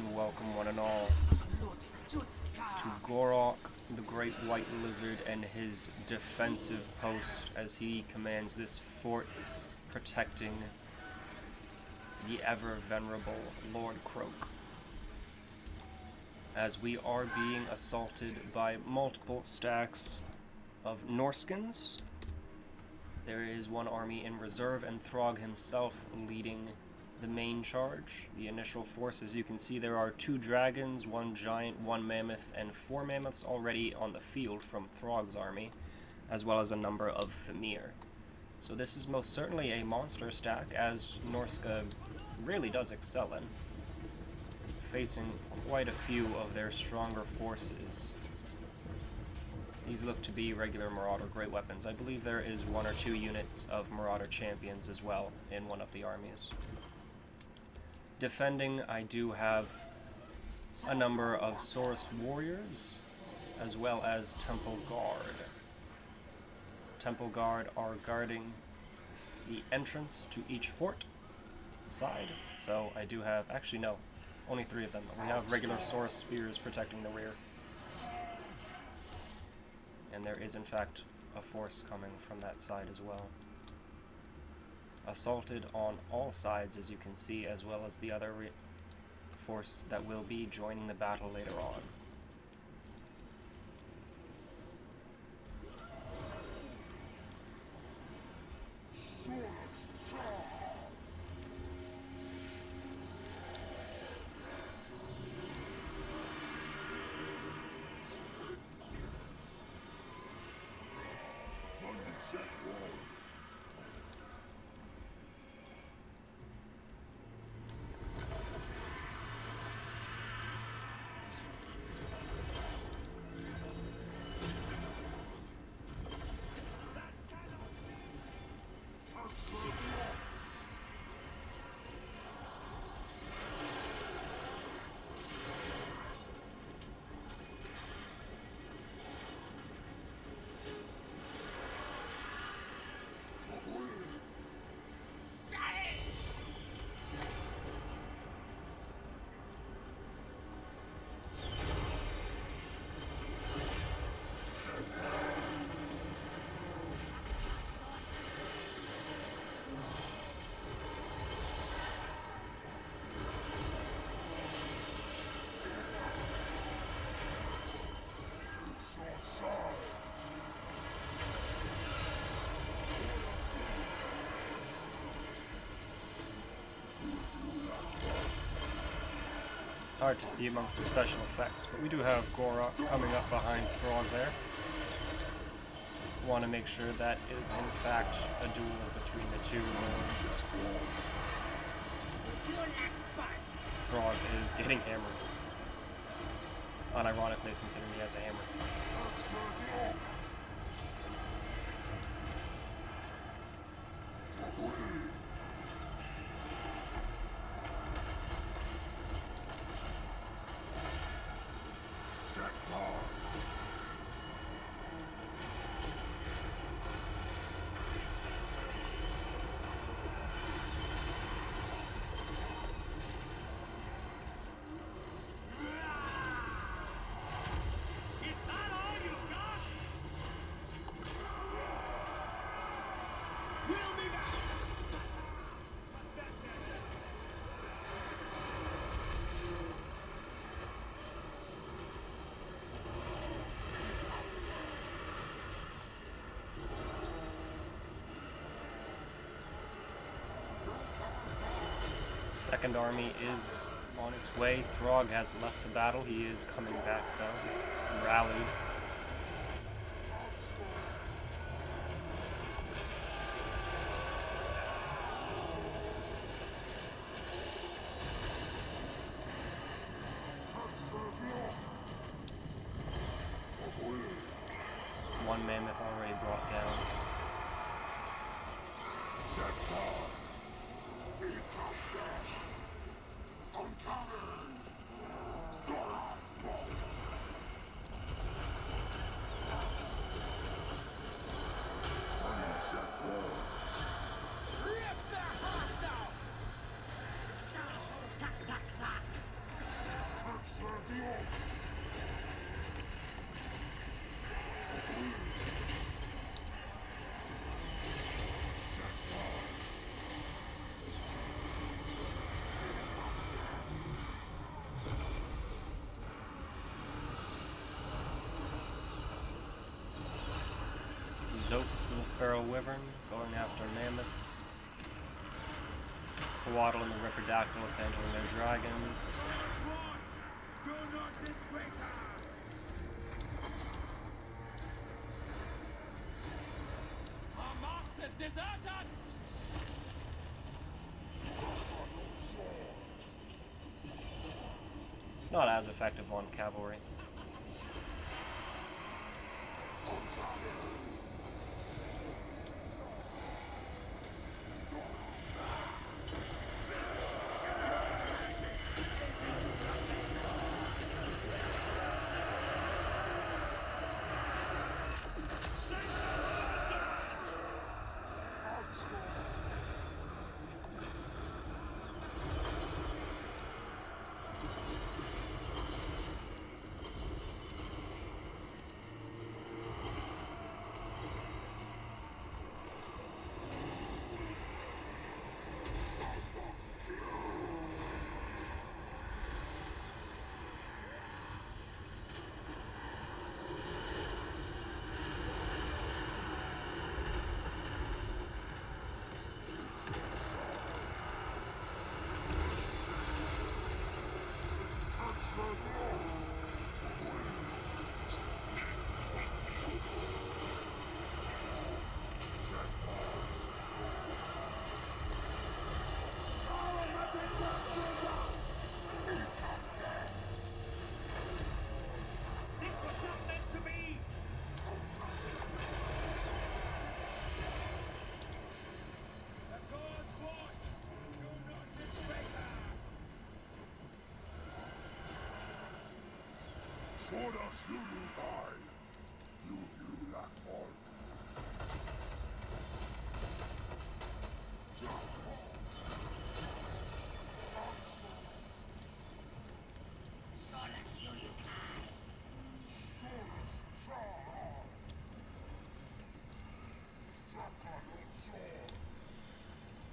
and welcome one and all to Gor-Rok, the great white lizard, and his defensive post as he commands this fort protecting the ever-venerable Lord Kroak. As we are being assaulted by multiple stacks of Norskins, there is one army in reserve and Throgg himself leading the main charge. The initial force, as you can see, there are 2 dragons, 1 giant, 1 mammoth, and 4 mammoths already on the field from Throgg's army, as well as a number of Famir. So this is most certainly a monster stack, as Norska really does excel in, facing quite a few of their stronger forces. These look to be regular Marauder great weapons. I believe there is 1 or 2 units of Marauder champions as well in one of the armies. Defending, I do have a number of saurus warriors, as well as temple guard. Temple guard are guarding the entrance to each fort side, so I do have, actually no, only 3 of them. We have regular saurus spears protecting the rear. And there is in fact a force coming from that side as well. Assaulted on all sides, as you can see, as well as the other force that will be joining the battle later on. Hard to see amongst the special effects, but we do have Gor-Rok coming up behind Throgg there. Want to make sure that is in fact a duel between the 2 lords. Throgg is getting hammered. Unironically, considering he has a hammer. Second army is on its way. Throgg has left the battle. He is coming back though. Rallied. One mammoth already brought down. Soats and the Feral Wyvern going after mammoths. Waddle and the Riperdactyls handling their dragons. Do not disgrace us! Our masters desert us! It's not as effective on cavalry. This was not meant to be! The gods watch! Do not disgrace us! Sword us, you will die. You lack all.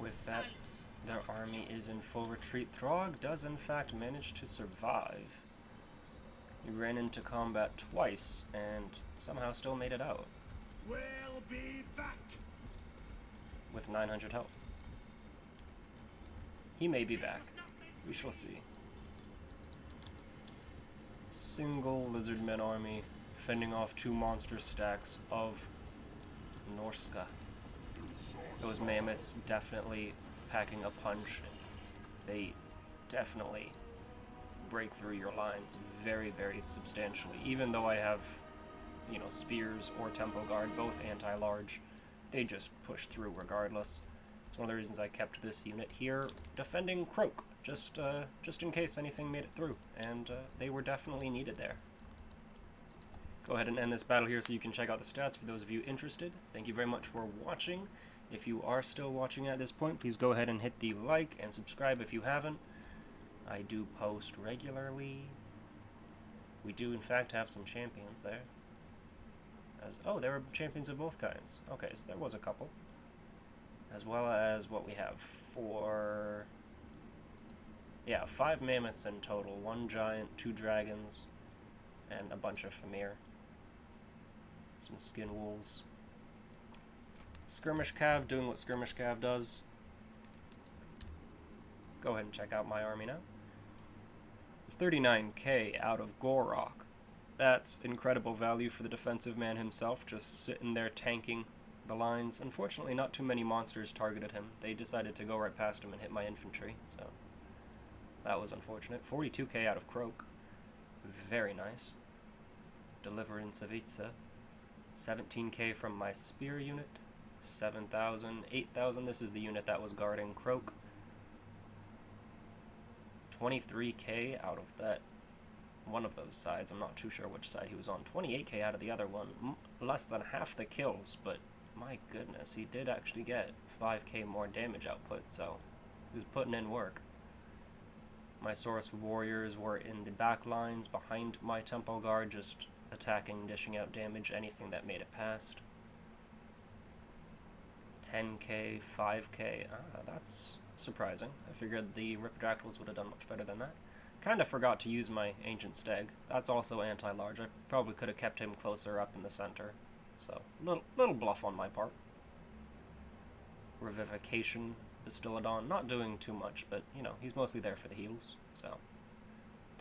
With that, their army is in full retreat. Throgg does in fact manage to survive. He ran into combat twice and somehow still made it out We'll be back! with 900 health. He may be back. We shall see. Single lizardmen army fending off two monster stacks of Norska. Those mammoths definitely packing a punch. They definitely break through your lines very, very substantially. Even though I have, you know, spears or tempo guard, both anti-large, they just push through regardless. It's one of the reasons I kept this unit here defending Kroak, just in case anything made it through, and they were definitely needed there. Go ahead and end this battle here so you can check out the stats for those of you interested. Thank you very much for watching. If you are still watching at this point, please go ahead and hit the like and subscribe if you haven't. I do post regularly. We do in fact have some champions there. Oh, there were champions of both kinds. Okay, so there was a couple. As well as what we have for... yeah, 5 mammoths in total. 1 giant, 2 dragons, and a bunch of Famir. Some skin wolves. Skirmish Cav doing what Skirmish Cav does. Go ahead and check out my army now. 39k out of Gor-Rok. That's incredible value for the defensive man himself, just sitting there tanking the lines. Unfortunately, not too many monsters targeted him. They decided to go right past him and hit my infantry, so that was unfortunate. 42k out of Kroak. Very nice. Deliverance of Itza. 17k from my spear unit. 7,000, 8,000. This is the unit that was guarding Kroak. 23k out of that one of those sides. I'm not too sure which side he was on. 28k out of the other one. Less than half the kills, but my goodness, he did actually get 5k more damage output, so he was putting in work. My saurus warriors were in the back lines behind my temple guard, just attacking, dishing out damage, anything that made it past. 10k, 5k, that's surprising. I figured the Riperdactyls would have done much better than that. Kind of forgot to use my Ancient Stag. That's also anti-large. I probably could have kept him closer up in the center. So, little bluff on my part. Revivification, Bastillodon, not doing too much, but, you know, he's mostly there for the heals, so.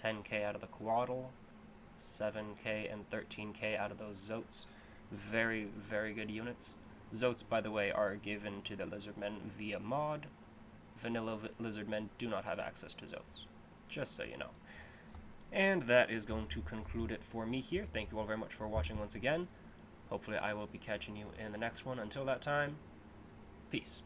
10k out of the Quaddle, 7k and 13k out of those Zoats. Very, very good units. Zoats, by the way, are given to the Lizardmen via mod. Vanilla Lizardmen do not have access to Zoats, just so you know. And that is going to conclude it for me here. Thank you all very much for watching once again. Hopefully I will be catching you in the next one. Until that time, peace.